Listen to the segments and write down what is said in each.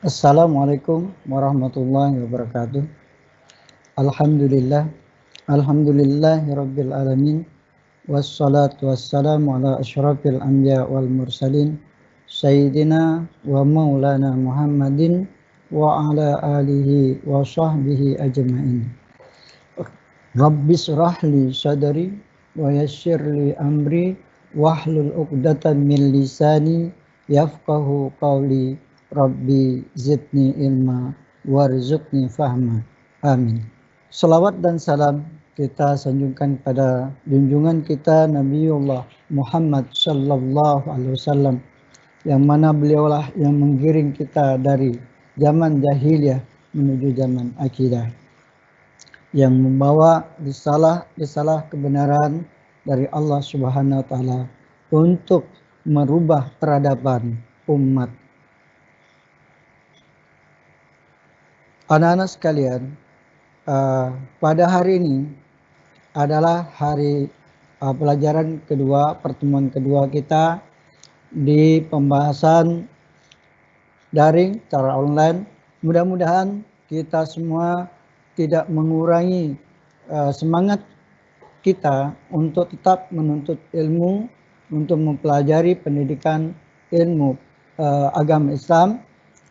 Assalamualaikum warahmatullahi wabarakatuh. Alhamdulillah, alhamdulillahirabbil alamin. Wassalatu wassalamu ala asyrafil anbiya wal mursalin sayyidina wa maulana Muhammadin wa ala alihi wa sahbihi ajmain. Rabbis rahli sadri wa yassirli amri wahlul 'uqdatam min lisani yafqahu qawli. Rabbi zidni ilma warzuqni fahma. Amin. Salawat dan salam kita sanjungkan pada junjungan kita Nabiullah Muhammad sallallahu alaihi wasallam, yang mana beliaulah yang menggiring kita dari zaman jahiliyah menuju zaman akidah, yang membawa risalah kebenaran dari Allah Subhanahu wa taala untuk merubah peradaban umat. Anak-anak sekalian, pada hari ini adalah hari pelajaran kedua, pertemuan kedua kita di pembahasan daring secara online. Mudah-mudahan kita semua tidak mengurangi semangat kita untuk tetap menuntut ilmu, untuk mempelajari pendidikan ilmu agama Islam,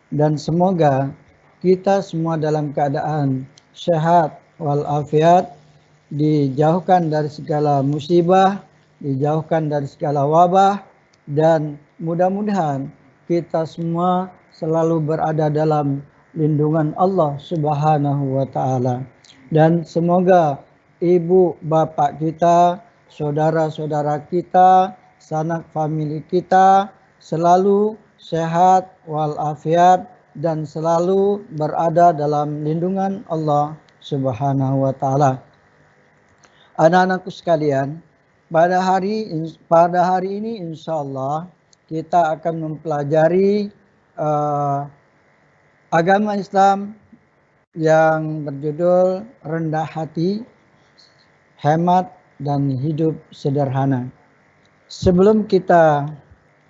dan semoga kita semua dalam keadaan sehat walafiat, dijauhkan dari segala musibah, dijauhkan dari segala wabah, dan mudah-mudahan kita semua selalu berada dalam lindungan Allah Subhanahu wa taala. Dan semoga ibu bapak kita, saudara-saudara kita, sanak famili kita selalu sehat walafiat dan selalu berada dalam lindungan Allah Subhanahu wa taala. Anak-anakku sekalian, pada hari ini insyaallah kita akan mempelajari agama Islam yang berjudul rendah hati, hemat, dan hidup sederhana. Sebelum kita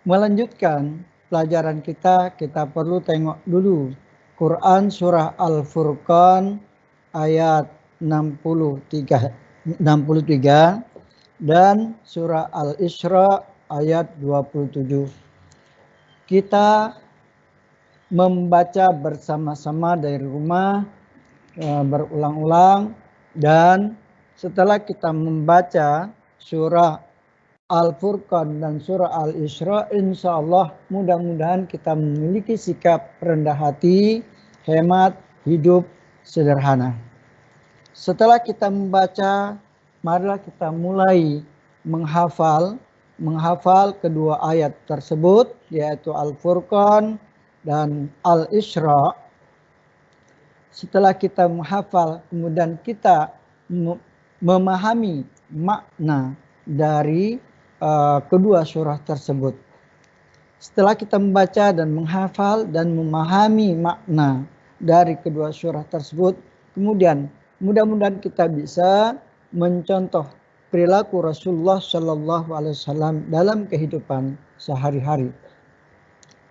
melanjutkan pelajaran kita perlu tengok dulu Quran surah Al-Furqan ayat 63 dan surah Al-Isra ayat 27. Kita membaca bersama-sama dari rumah berulang-ulang, dan setelah kita membaca surah Al-Furqan dan surah Al-Isra, insyaallah mudah-mudahan kita memiliki sikap rendah hati, hemat, hidup sederhana. Setelah kita membaca, marilah kita mulai menghafal kedua ayat tersebut, yaitu Al-Furqan dan Al-Isra. Setelah kita menghafal, kemudian kita memahami makna dari kedua surah tersebut. Setelah kita membaca dan menghafal dan memahami makna dari kedua surah tersebut, kemudian mudah-mudahan kita bisa mencontoh perilaku Rasulullah Shallallahu Alaihi Wasallam dalam kehidupan sehari-hari.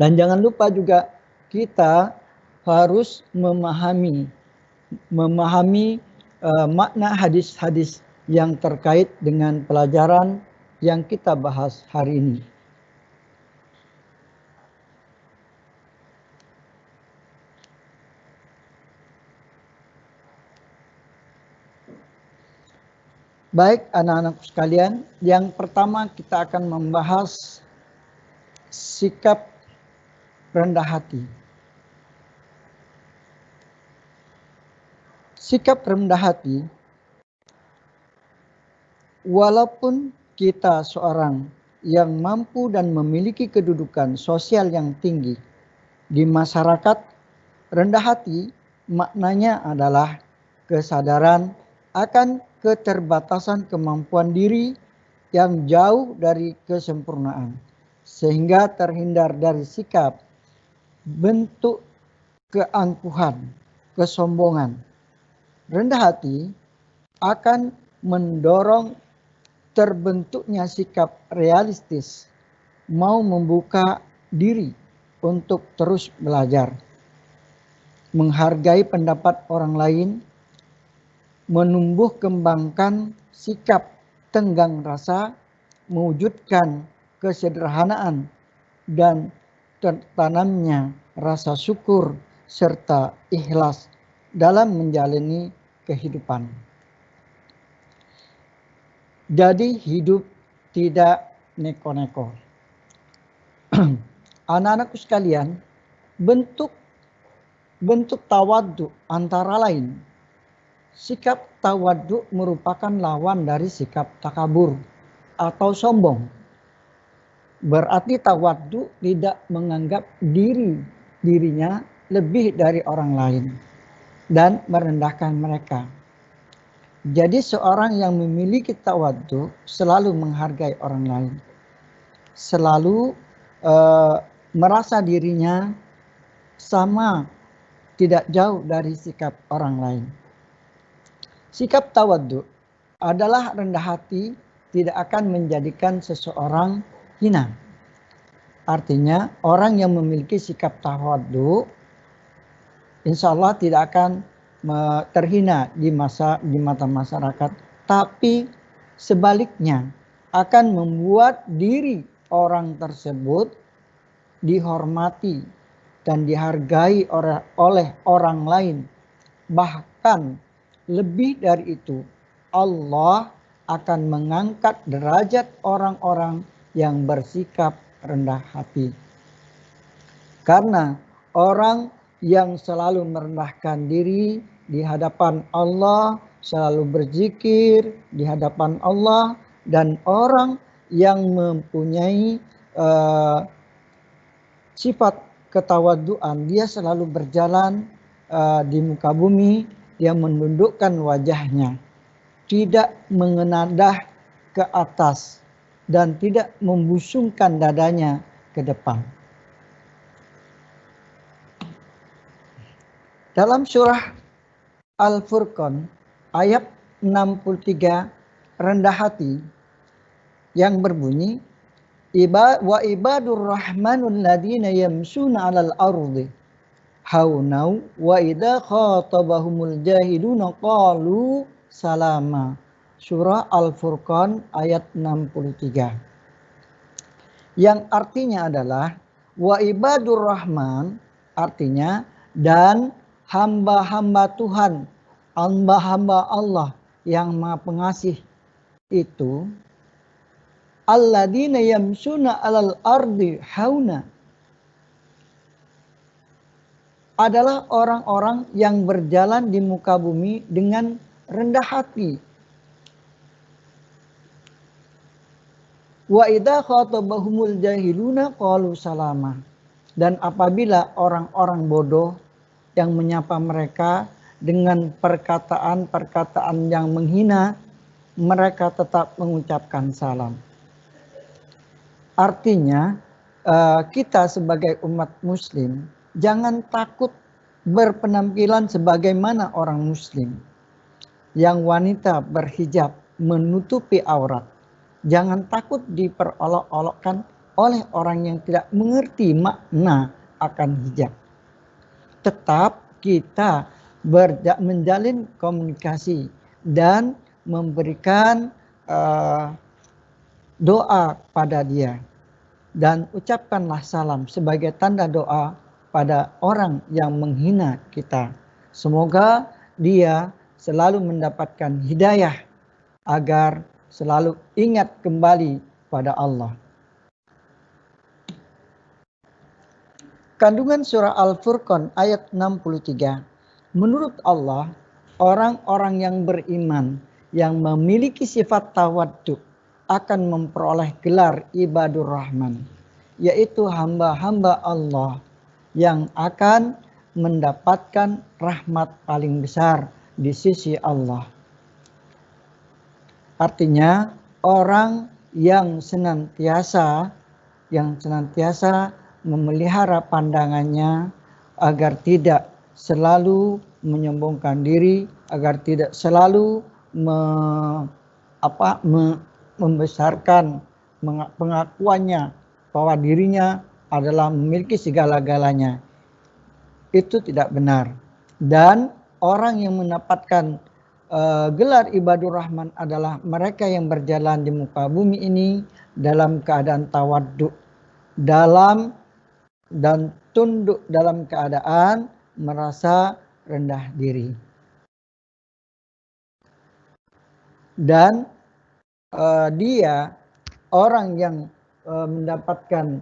Dan jangan lupa juga kita harus memahami makna hadis-hadis yang terkait dengan pelajaran yang kita bahas hari ini. Baik anak-anakku sekalian, yang pertama kita akan membahas sikap rendah hati. Sikap rendah hati, walaupun kita seorang yang mampu dan memiliki kedudukan sosial yang tinggi di masyarakat, rendah hati maknanya adalah kesadaran akan keterbatasan kemampuan diri yang jauh dari kesempurnaan, sehingga terhindar dari sikap, bentuk keangkuhan, kesombongan. Rendah hati akan mendorong terbentuknya sikap realistis, mau membuka diri untuk terus belajar. menghargai pendapat orang lain, menumbuh kembangkan sikap tenggang rasa, mewujudkan kesederhanaan dan tertanamnya rasa syukur serta ikhlas dalam menjalani kehidupan. Jadi hidup tidak neko-neko. Anak-anakku sekalian, bentuk tawadhu antara lain. Sikap tawadhu merupakan lawan dari sikap takabur atau sombong. Berarti tawadhu tidak menganggap dirinya lebih dari orang lain dan merendahkan mereka. Jadi seorang yang memiliki tawadhu selalu menghargai orang lain, selalu merasa dirinya sama, tidak jauh dari sikap orang lain. Sikap tawadhu adalah rendah hati, tidak akan menjadikan seseorang hina. Artinya orang yang memiliki sikap tawadhu insya Allah tidak akan terhina di mata masyarakat, tapi sebaliknya akan membuat diri orang tersebut dihormati dan dihargai oleh orang lain. Bahkan lebih dari itu, Allah akan mengangkat derajat orang-orang yang bersikap rendah hati. Karena orang yang selalu merendahkan diri di hadapan Allah, selalu berzikir di hadapan Allah, dan orang yang mempunyai sifat ketawaduan, dia selalu berjalan di muka bumi, dia menundukkan wajahnya, tidak mengenadah ke atas dan tidak membusungkan dadanya ke depan. Dalam surah Al-Furqan ayat 63 rendah hati yang berbunyi, wa ibadur rahmanul ladina yamsuna 'alal ardi haunau wa idza khatabahumul jahiluna qalu salama. Surah Al-Furqan ayat 63. Yang artinya adalah wa ibadur rahman, artinya dan hamba-hamba Tuhan, hamba-hamba Allah yang Maha Pengasih itu, alladzina yamsuna 'alal ardi hauna, adalah orang-orang yang berjalan di muka bumi dengan rendah hati. Wa idza khatabahumul jahiluna qalu salama, dan apabila orang-orang bodoh yang menyapa mereka dengan perkataan-perkataan yang menghina, mereka tetap mengucapkan salam. Artinya kita sebagai umat muslim jangan takut berpenampilan sebagaimana orang muslim. Yang wanita berhijab menutupi aurat, jangan takut diperolok-olokkan oleh orang yang tidak mengerti makna akan hijab. Tetap kita menjalin komunikasi dan memberikan doa pada dia, dan ucapkanlah salam sebagai tanda doa pada orang yang menghina kita. Semoga dia selalu mendapatkan hidayah agar selalu ingat kembali pada Allah. Kandungan surah Al-Furqan ayat 63. Menurut Allah, orang-orang yang beriman yang memiliki sifat tawaddu akan memperoleh gelar ibadur rahman, yaitu hamba-hamba Allah yang akan mendapatkan rahmat paling besar di sisi Allah. Artinya orang yang senantiasa memelihara pandangannya agar tidak selalu menyombongkan diri, agar tidak selalu membesarkan pengakuannya bahwa dirinya adalah memiliki segala-galanya. Itu tidak benar. Dan orang yang mendapatkan gelar ibadur rahman adalah mereka yang berjalan di muka bumi ini dalam keadaan tawaddu, dalam dan tunduk dalam keadaan merasa rendah diri. Dan dia orang yang mendapatkan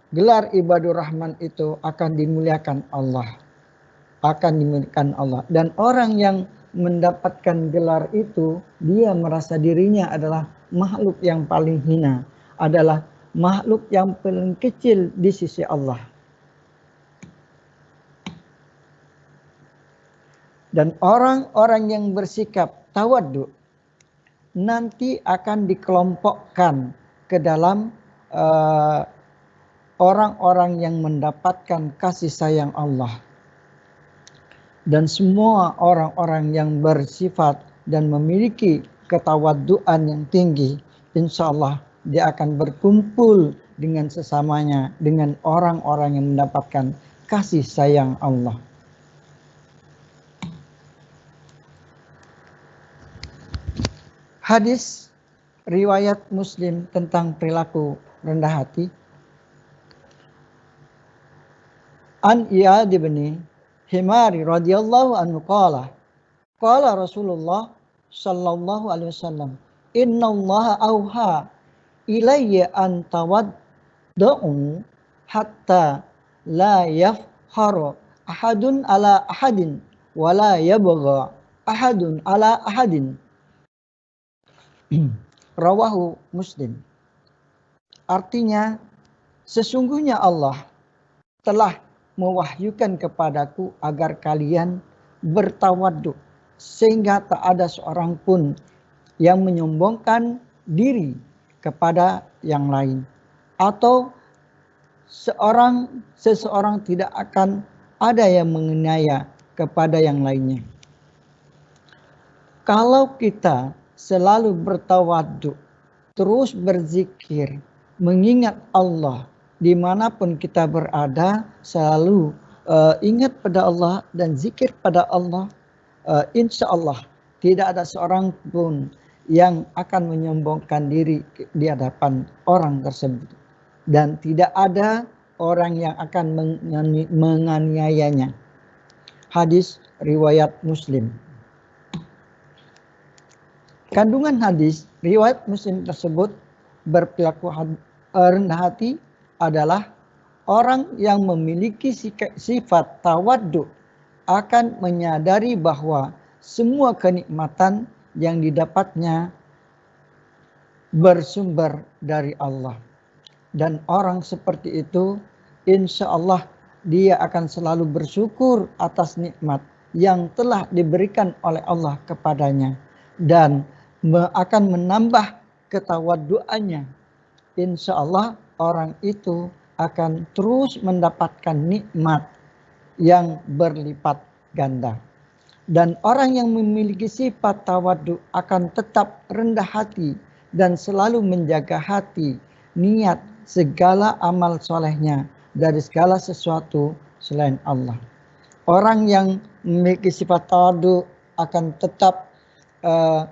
gelar ibadur rahman itu akan dimuliakan Allah. Dan orang yang mendapatkan gelar itu, dia merasa dirinya adalah makhluk yang paling hina, adalah makhluk yang paling kecil di sisi Allah. Dan orang-orang yang bersikap tawaddu nanti akan dikelompokkan ke dalam orang-orang yang mendapatkan kasih sayang Allah. Dan semua orang-orang yang bersifat dan memiliki ketawadduan yang tinggi, insya Allah dia akan berkumpul dengan sesamanya, dengan orang-orang yang mendapatkan kasih sayang Allah. Hadis riwayat Muslim tentang perilaku rendah hati. An Iyad bin Himari radhiyallahu anhu qala Rasulullah sallallahu alaihi wasallam, innallaha auha ilayya an tawaddu hatta la yafharu ahadun ala ahadin wa la yabgha ahadun ala ahadin. Rawahu Muslim. Artinya, sesungguhnya Allah telah mewahyukan kepadaku agar kalian bertawaddu, sehingga tak ada seorang pun yang menyombongkan diri kepada yang lain, atau seseorang tidak akan ada yang menganiaya kepada yang lainnya. Kalau kita selalu bertawaddu, terus berzikir, mengingat Allah, dimanapun kita berada, selalu ingat pada Allah dan zikir pada Allah, insya Allah tidak ada seorang pun yang akan menyombongkan diri di hadapan orang tersebut, dan tidak ada orang yang akan menganiayanya. Hadis riwayat Muslim. Kandungan hadis riwayat Muslim tersebut berperilaku rendah hati adalah orang yang memiliki sifat tawaddu akan menyadari bahwa semua kenikmatan yang didapatnya bersumber dari Allah. Dan orang seperti itu, insya Allah dia akan selalu bersyukur atas nikmat yang telah diberikan oleh Allah kepadanya, dan akan menambah ketawadduannya. Insya Allah orang itu akan terus mendapatkan nikmat yang berlipat ganda. Dan orang yang memiliki sifat tawaddu akan tetap rendah hati dan selalu menjaga hati, niat segala amal solehnya dari segala sesuatu selain Allah. Orang yang memiliki sifat tawaddu akan tetap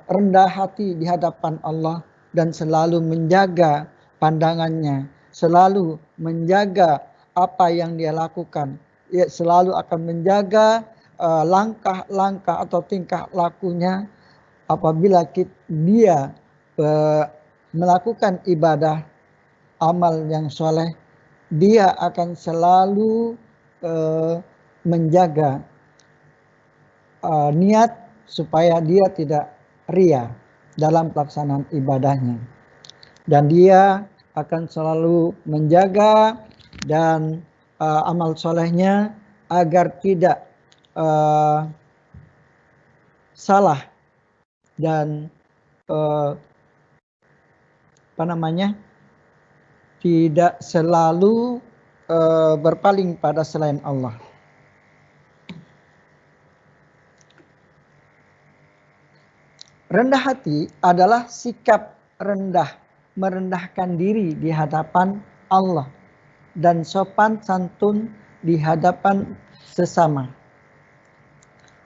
rendah hati di hadapan Allah dan selalu menjaga pandangannya, selalu menjaga apa yang dia lakukan. Ia selalu akan menjaga langkah-langkah atau tingkah lakunya. Apabila dia melakukan ibadah, amal yang soleh, dia akan selalu menjaga niat supaya dia tidak ria dalam pelaksanaan ibadahnya. Dan dia akan selalu menjaga dan amal solehnya agar tidak salah dan tidak selalu berpaling pada selain Allah. Rendah hati adalah sikap rendah, merendahkan diri di hadapan Allah dan sopan santun di hadapan sesama.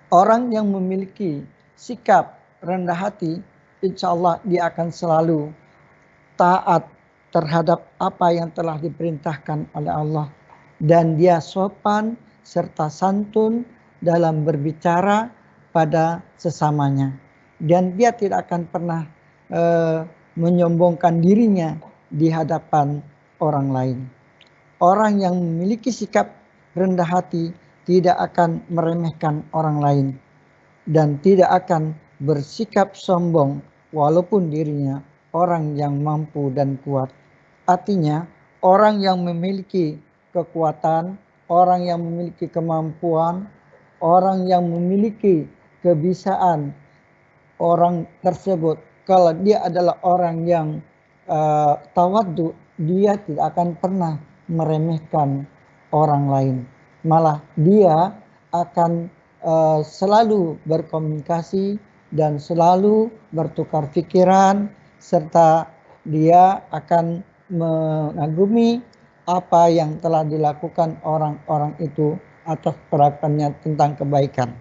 Orang yang memiliki sikap rendah hati, insya Allah dia akan selalu taat terhadap apa yang telah diperintahkan oleh Allah. Dan dia sopan serta santun dalam berbicara pada sesamanya. Dan dia tidak akan pernah menyombongkan dirinya di hadapan orang lain. Orang yang memiliki sikap rendah hati tidak akan meremehkan orang lain dan tidak akan bersikap sombong walaupun dirinya orang yang mampu dan kuat. Artinya, orang yang memiliki kekuatan, orang yang memiliki kemampuan, orang yang memiliki kebisaan, orang tersebut kalau dia adalah orang yang tawadhu, dia tidak akan pernah meremehkan orang lain. Malah dia akan selalu berkomunikasi dan selalu bertukar pikiran, serta dia akan mengagumi apa yang telah dilakukan orang-orang itu atas perhatiannya tentang kebaikan.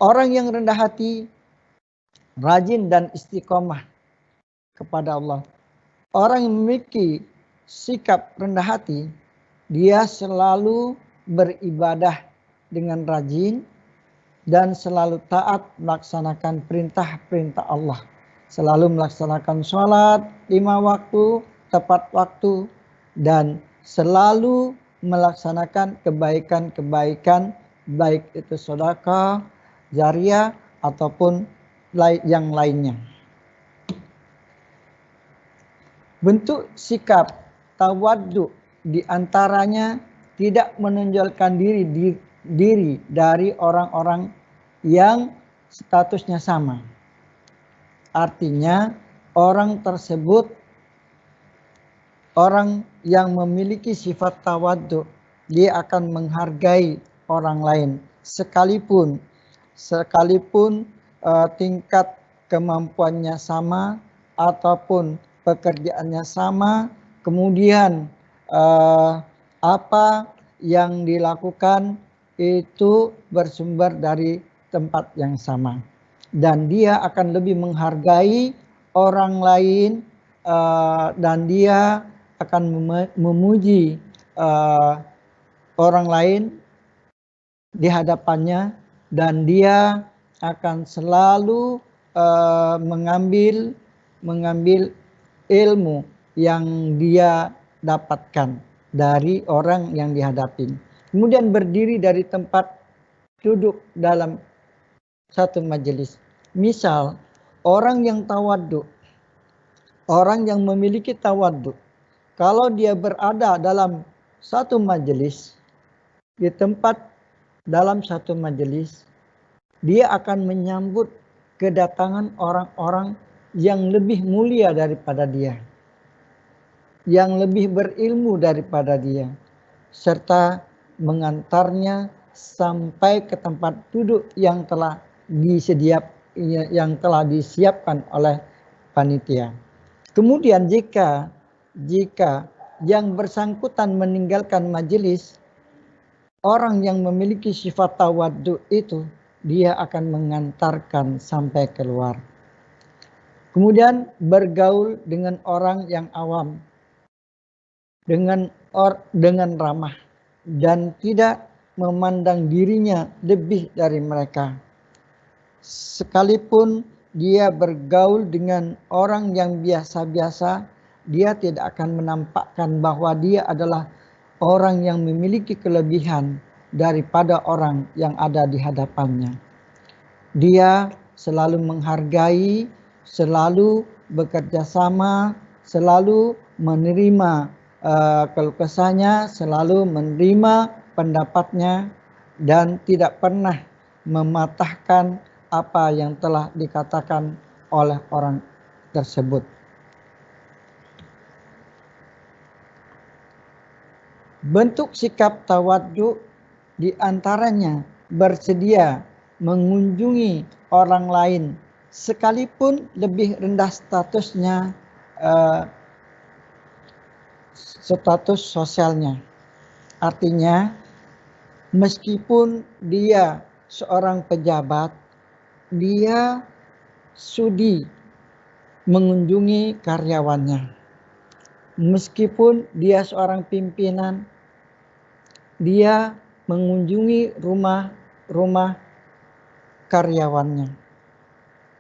Orang yang rendah hati, rajin dan istiqomah kepada Allah. Orang yang memiliki sikap rendah hati, dia selalu beribadah dengan rajin dan selalu taat melaksanakan perintah-perintah Allah. Selalu melaksanakan sholat 5 waktu, tepat waktu, dan selalu melaksanakan kebaikan-kebaikan, baik itu sedekah, jariah, ataupun yang lainnya. Bentuk sikap tawadhu diantaranya tidak menonjolkan diri dari orang-orang yang statusnya sama. Artinya orang tersebut, orang yang memiliki sifat tawadhu, dia akan menghargai orang lain sekalipun tingkat kemampuannya sama ataupun pekerjaannya sama, kemudian apa yang dilakukan itu bersumber dari tempat yang sama, dan dia akan lebih menghargai orang lain dan dia akan memuji orang lain di hadapannya, dan dia akan selalu mengambil ilmu yang dia dapatkan dari orang yang dihadapi. Kemudian berdiri dari tempat duduk dalam satu majelis. Misal orang yang tawadhu, orang yang memiliki tawadhu, kalau dia berada dalam satu majelis, di tempat dalam satu majelis, dia akan menyambut kedatangan orang-orang yang lebih mulia daripada dia, yang lebih berilmu daripada dia, serta mengantarnya sampai ke tempat duduk yang telah disiapkan oleh panitia. Kemudian jika yang bersangkutan meninggalkan majelis, orang yang memiliki sifat tawadhu itu dia akan mengantarkan sampai keluar. Kemudian bergaul dengan orang yang awam dengan ramah dan tidak memandang dirinya lebih dari mereka. Sekalipun dia bergaul dengan orang yang biasa-biasa, dia tidak akan menampakkan bahwa dia adalah orang yang memiliki kelebihan daripada orang yang ada di hadapannya. Dia selalu menghargai, selalu bekerja sama, selalu menerima keluh kesahnya, selalu menerima pendapatnya, dan tidak pernah mematahkan apa yang telah dikatakan oleh orang tersebut. Bentuk sikap tawadhu diantaranya bersedia mengunjungi orang lain sekalipun lebih rendah statusnya, status sosialnya. Artinya meskipun dia seorang pejabat, dia sudi mengunjungi karyawannya. Meskipun dia seorang pimpinan, dia mengunjungi rumah-rumah karyawannya.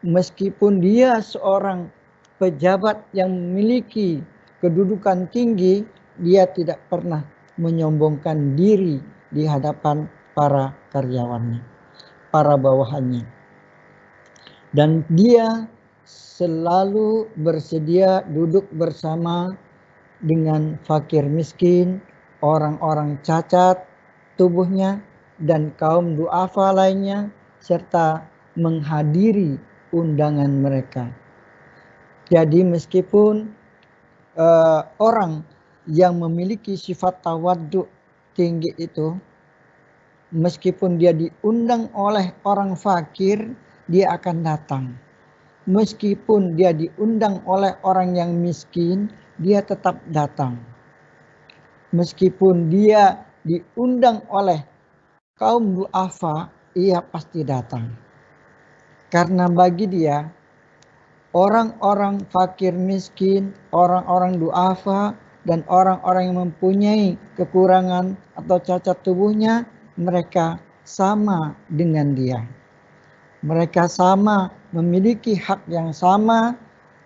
Meskipun dia seorang pejabat yang memiliki kedudukan tinggi, dia tidak pernah menyombongkan diri di hadapan para karyawannya, para bawahannya. Dan dia selalu bersedia duduk bersama dengan fakir miskin, orang-orang cacat tubuhnya, dan kaum duafa lainnya, serta menghadiri undangan mereka. Jadi meskipun orang yang memiliki sifat tawaddu tinggi itu, meskipun dia diundang oleh orang fakir, dia akan datang. Meskipun dia diundang oleh orang yang miskin, dia tetap datang. Meskipun dia diundang oleh kaum duafa, ia pasti datang. Karena bagi dia, orang-orang fakir miskin, orang-orang duafa, dan orang-orang yang mempunyai kekurangan atau cacat tubuhnya, mereka sama dengan dia. Mereka sama memiliki hak yang sama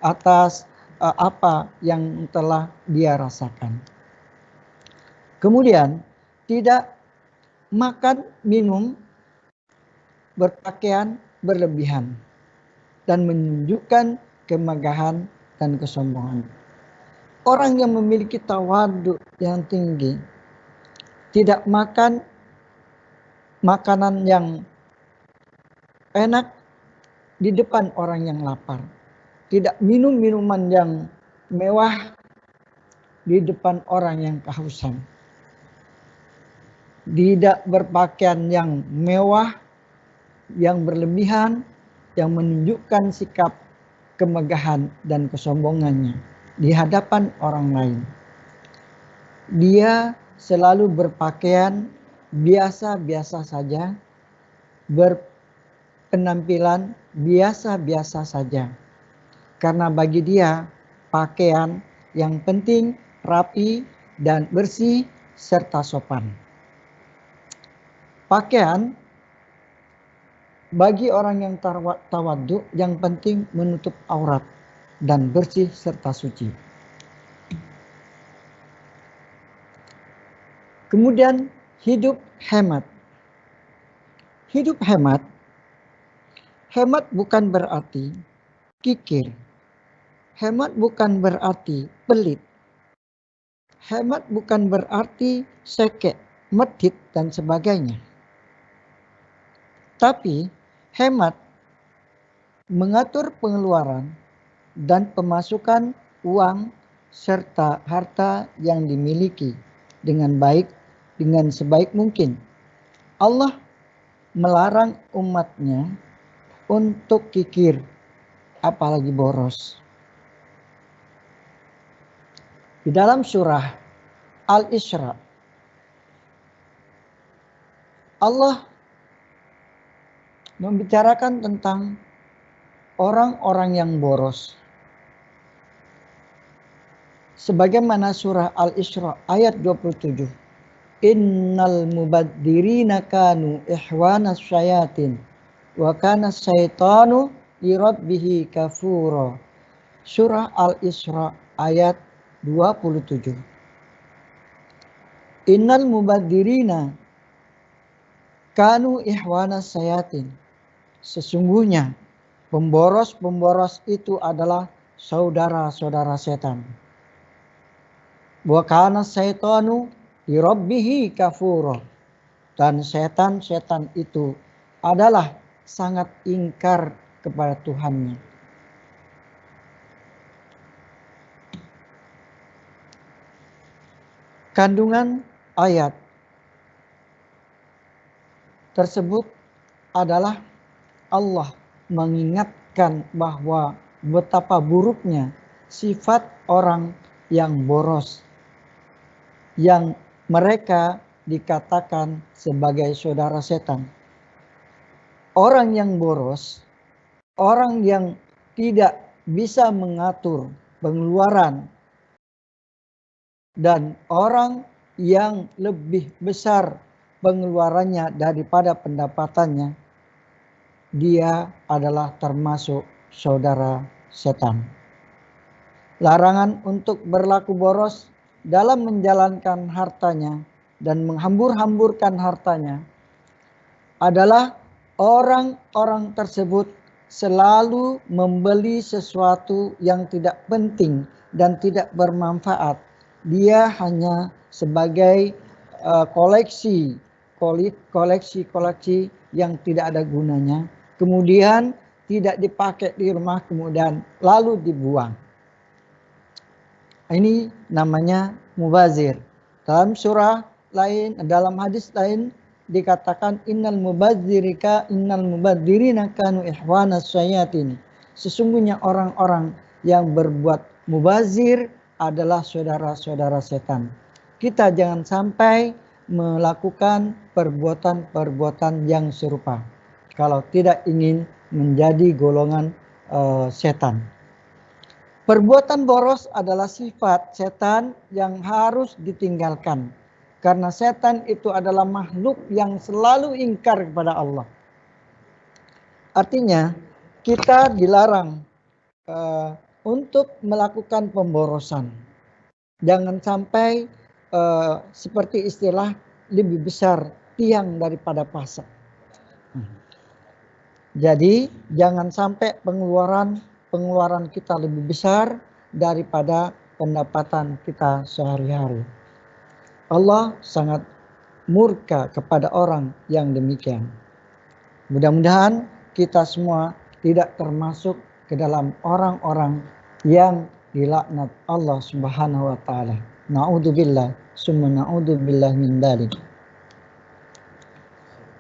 atas apa yang telah dia rasakan. Kemudian, tidak makan, minum, berpakaian berlebihan, dan menunjukkan kemegahan dan kesombongan. Orang yang memiliki tawadhu yang tinggi, tidak makan makanan yang enak di depan orang yang lapar, tidak minum minuman yang mewah di depan orang yang kehausan, tidak berpakaian yang mewah, yang berlebihan, yang menunjukkan sikap kemegahan dan kesombongannya di hadapan orang lain. Dia selalu berpakaian biasa-biasa saja, berpenampilan biasa-biasa saja. Karena bagi dia pakaian yang penting rapi dan bersih serta sopan. Pakaian bagi orang yang tawadhu yang penting menutup aurat dan bersih serta suci. Kemudian hidup hemat. Hidup hemat bukan berarti kikir. Hemat bukan berarti pelit. Hemat bukan berarti sekek, medit, dan sebagainya. Tapi hemat mengatur pengeluaran dan pemasukan uang serta harta yang dimiliki dengan baik, dengan sebaik mungkin. Allah melarang umatnya untuk kikir, apalagi boros. Di dalam surah Al-Isra, Allah membicarakan tentang orang-orang yang boros. Sebagaimana surah Al-Isra ayat 27. Innal mubadzirina kanu ikhwanas syayatin wa kana syaitanu li rabbih kafura. Surah Al-Isra ayat 27. Innal mubadzirina kanu ikhwanas syayatin. Sesungguhnya pemboros-pemboros itu adalah saudara-saudara setan. Wa kana syaitanu li rabbih kafura. Dan setan-setan itu adalah sangat ingkar kepada Tuhannya. Kandungan ayat tersebut adalah Allah mengingatkan bahwa betapa buruknya sifat orang yang boros, yang mereka dikatakan sebagai saudara setan. orang yang boros, orang yang tidak bisa mengatur pengeluaran, dan orang yang lebih besar pengeluarannya daripada pendapatannya, dia adalah termasuk saudara setan. Larangan untuk berlaku boros dalam menjalankan hartanya dan menghambur-hamburkan hartanya adalah orang-orang tersebut selalu membeli sesuatu yang tidak penting dan tidak bermanfaat. Dia hanya sebagai koleksi yang tidak ada gunanya, kemudian tidak dipakai di rumah, kemudian lalu dibuang. Ini namanya mubazir. Dalam surah lain, dalam hadis lain dikatakan innal mubadzirina kanu ikhwanas syayatin. Sesungguhnya orang-orang yang berbuat mubazir adalah saudara-saudara setan. Kita jangan sampai melakukan perbuatan-perbuatan yang serupa kalau tidak ingin menjadi golongan setan. Perbuatan boros adalah sifat setan yang harus ditinggalkan. Karena setan itu adalah makhluk yang selalu ingkar kepada Allah. Artinya kita dilarang untuk melakukan pemborosan. Jangan sampai seperti istilah lebih besar tiang daripada pasak. Jadi jangan sampai pengeluaran kita lebih besar daripada pendapatan kita sehari-hari. Allah sangat murka kepada orang yang demikian. Mudah-mudahan kita semua tidak termasuk ke dalam orang-orang yang dilaknat Allah Subhanahu wa taala. Na'udzubillah, summa na'udzubillah min dzalik.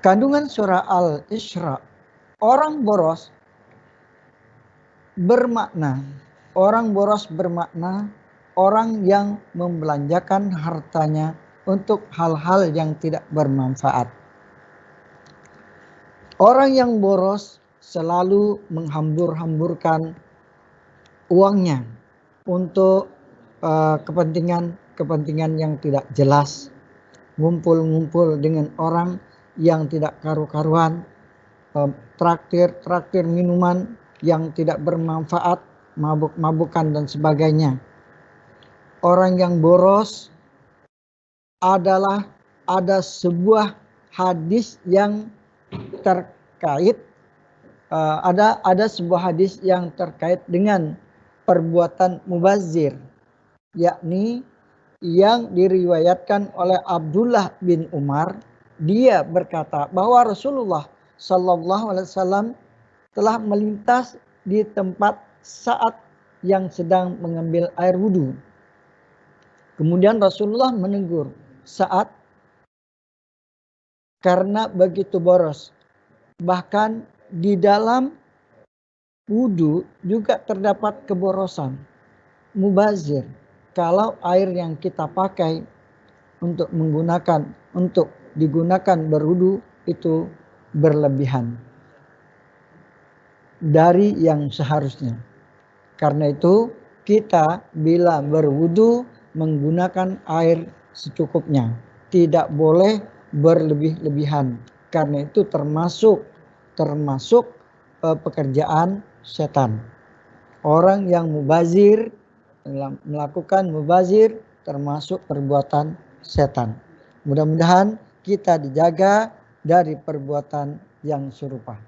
Kandungan surah Al-Isra, orang boros bermakna orang yang membelanjakan hartanya untuk hal-hal yang tidak bermanfaat. Orang yang boros selalu menghambur-hamburkan uangnya untuk kepentingan yang tidak jelas, ngumpul-ngumpul dengan orang yang tidak karu-karuan, traktir minuman yang tidak bermanfaat, mabuk-mabukan dan sebagainya. Orang yang boros ada sebuah hadis yang terkait ada sebuah hadis yang terkait dengan perbuatan mubazir, yakni yang diriwayatkan oleh Abdullah bin Umar. Dia berkata bahwa Rasulullah Sallallahu Alaihi Wasallam telah melintas di tempat saat yang sedang mengambil air wudhu. Kemudian Rasulullah menegur saat karena begitu boros. Bahkan di dalam wudhu juga terdapat keborosan, mubazir. Kalau air yang kita pakai untuk digunakan berwudhu itu berlebihan dari yang seharusnya. Karena itu kita bila berwudu menggunakan air secukupnya, tidak boleh berlebih-lebihan. Karena itu termasuk pekerjaan setan. Orang yang mubazir, melakukan mubazir termasuk perbuatan setan. Mudah-mudahan kita dijaga dari perbuatan yang serupa.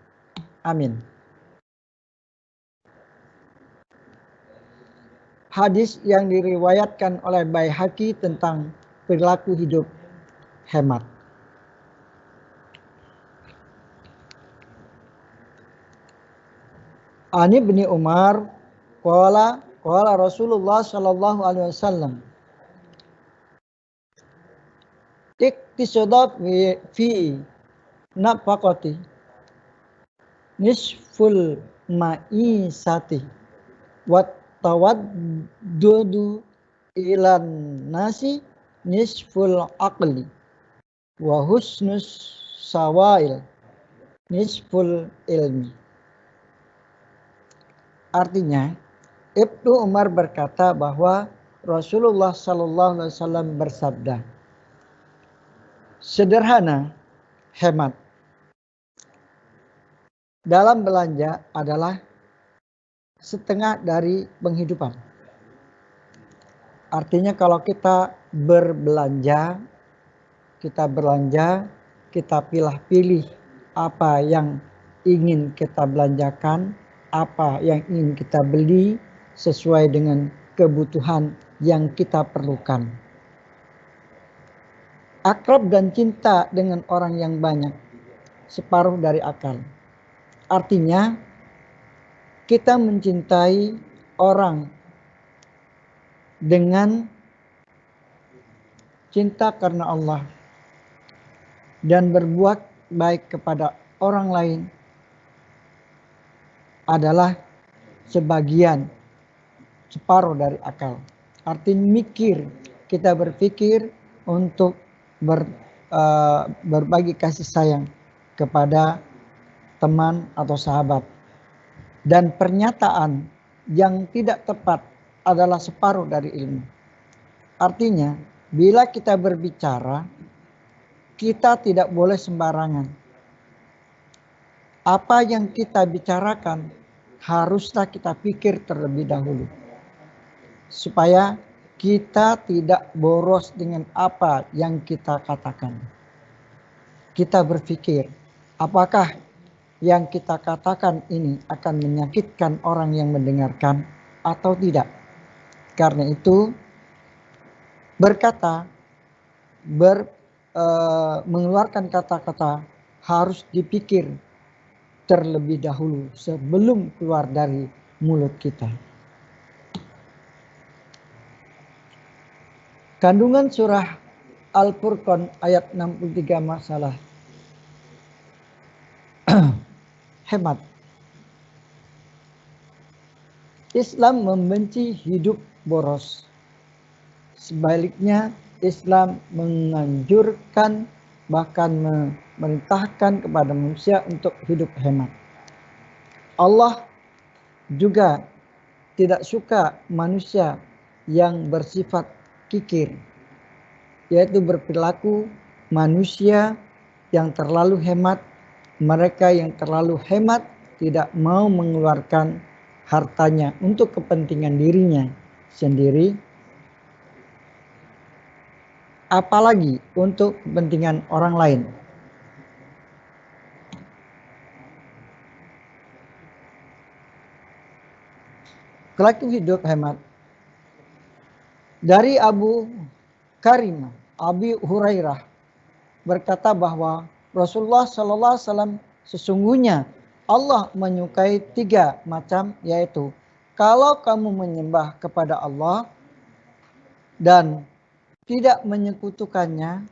Amin. Hadis yang diriwayatkan oleh Baihaqi tentang perilaku hidup hemat. Ani bin Umar qala Rasulullah sallallahu alaihi wasallam iktisadat fi nafaqati nisful ma'isati wat tawaddudu ilan nasi nisful aqli wa husnus sawail nisful ilmi. Artinya, Ibnu Umar berkata bahwa Rasulullah Sallallahu Alaihi Wasallam bersabda, sederhana, hemat dalam belanja adalah setengah dari penghidupan. Artinya kalau kita berbelanja, kita pilih-pilih apa yang ingin kita belanjakan, apa yang ingin kita beli sesuai dengan kebutuhan yang kita perlukan. Akrab dan cinta dengan orang yang banyak, separuh dari akal. Artinya, kita mencintai orang dengan cinta karena Allah dan berbuat baik kepada orang lain adalah separuh dari akal. Artinya kita berpikir untuk berbagi kasih sayang kepada teman atau sahabat. Dan pernyataan yang tidak tepat adalah separuh dari ilmu. Artinya, bila kita berbicara, kita tidak boleh sembarangan. Apa yang kita bicarakan haruslah kita pikir terlebih dahulu. Supaya kita tidak boros dengan apa yang kita katakan. Kita berpikir, apakah yang kita katakan ini akan menyakitkan orang yang mendengarkan atau tidak. Karena itu mengeluarkan kata-kata harus dipikir terlebih dahulu sebelum keluar dari mulut kita. Kandungan surah Al-Furqan ayat 63 masalah hemat. Islam membenci hidup boros. Sebaliknya, Islam menganjurkan bahkan memerintahkan kepada manusia untuk hidup hemat. Allah juga tidak suka manusia yang bersifat kikir, yaitu berperilaku manusia yang terlalu hemat. Mereka yang terlalu hemat tidak mau mengeluarkan hartanya untuk kepentingan dirinya sendiri, apalagi untuk kepentingan orang lain. Pelaku hidup hemat. Dari Abu Karimah, Abi Hurairah berkata bahwa Rasulullah Sallallahu Alaihi Wasallam sesungguhnya Allah menyukai 3 macam, yaitu kalau kamu menyembah kepada Allah dan tidak menyekutukannya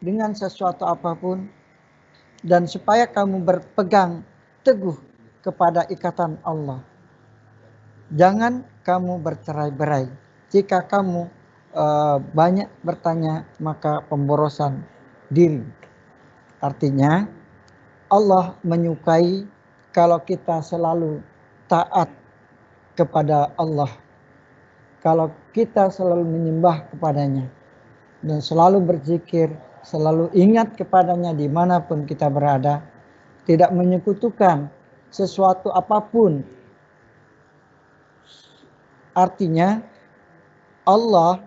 dengan sesuatu apapun, dan supaya kamu berpegang teguh kepada ikatan Allah. Jangan kamu bercerai-berai. Jika kamu banyak bertanya, maka pemborosan diri. Artinya Allah menyukai kalau kita selalu taat kepada Allah, kalau kita selalu menyembah kepadanya dan selalu berzikir, selalu ingat kepadanya dimanapun kita berada, tidak menyekutukan sesuatu apapun. Artinya Allah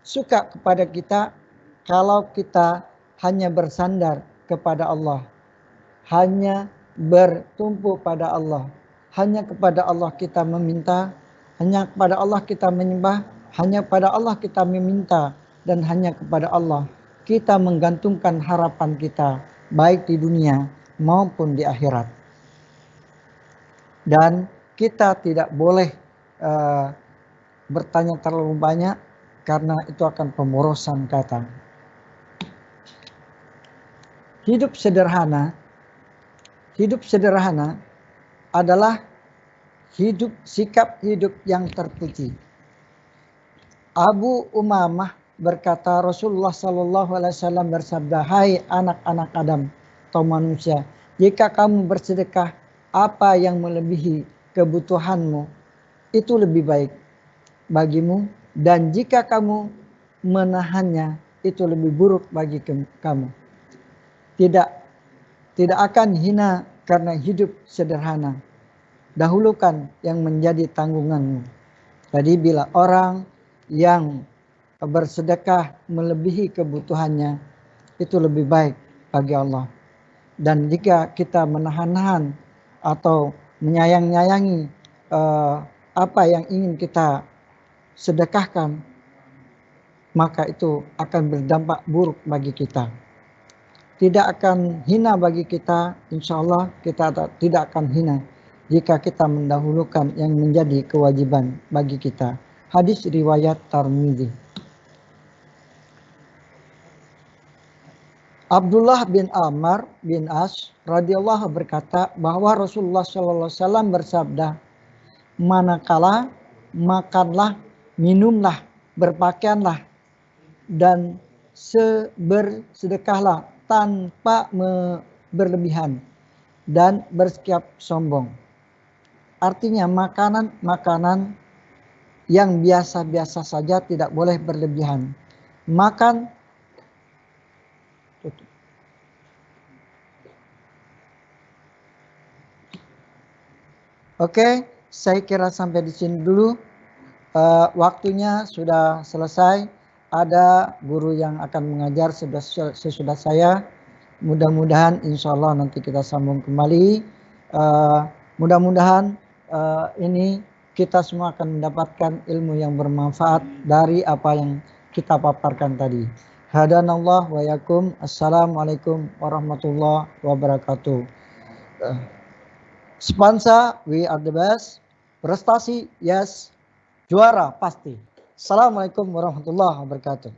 suka kepada kita kalau kita hanya bersandar kepada Allah, hanya bertumpu pada Allah, hanya kepada Allah kita meminta, hanya kepada Allah kita menyembah, hanya kepada Allah kita meminta, dan hanya kepada Allah kita menggantungkan harapan kita, baik di dunia maupun di akhirat. Dan kita tidak boleh bertanya terlalu banyak, karena itu akan pemborosan kata. Hidup sederhana adalah sikap hidup yang terpuji. Abu Umamah berkata, Rasulullah Sallallahu Alaihi Wasallam bersabda, hai anak-anak Adam atau manusia, Jika kamu bersedekah apa yang melebihi kebutuhanmu, itu lebih baik bagimu. Dan jika kamu menahannya, itu lebih buruk bagi kamu. Tidak akan hina karena hidup sederhana. Dahulukan yang menjadi tanggunganmu. Jadi bila orang yang bersedekah melebihi kebutuhannya, itu lebih baik bagi Allah. Dan jika kita menahan-nahan atau menyayang-nyayangi apa yang ingin kita sedekahkan, maka itu akan berdampak buruk bagi kita. Tidak akan hina bagi kita, insya Allah kita tidak akan hina jika kita mendahulukan yang menjadi kewajiban bagi kita. Hadis riwayat Tirmidzi. Abdullah bin Amr bin As radhiyallahu berkata bahwa Rasulullah SAW bersabda, manakala makanlah, minumlah, berpakaianlah, dan bersedekahlah tanpa berlebihan dan bersikap sombong. Artinya makanan yang biasa-biasa saja, tidak boleh berlebihan. Makan Oke, saya kira sampai di sini dulu. Waktunya sudah selesai. Ada guru yang akan mengajar sesudah saya. Mudah-mudahan insya Allah nanti kita sambung kembali. Mudah-mudahan ini kita semua akan mendapatkan ilmu yang bermanfaat dari apa yang kita paparkan tadi. Hadanallah wa yakum. Assalamualaikum warahmatullahi wabarakatuh. Sponsor, we are the best. Prestasi, yes. Juara, pasti. Assalamualaikum warahmatullahi wabarakatuh.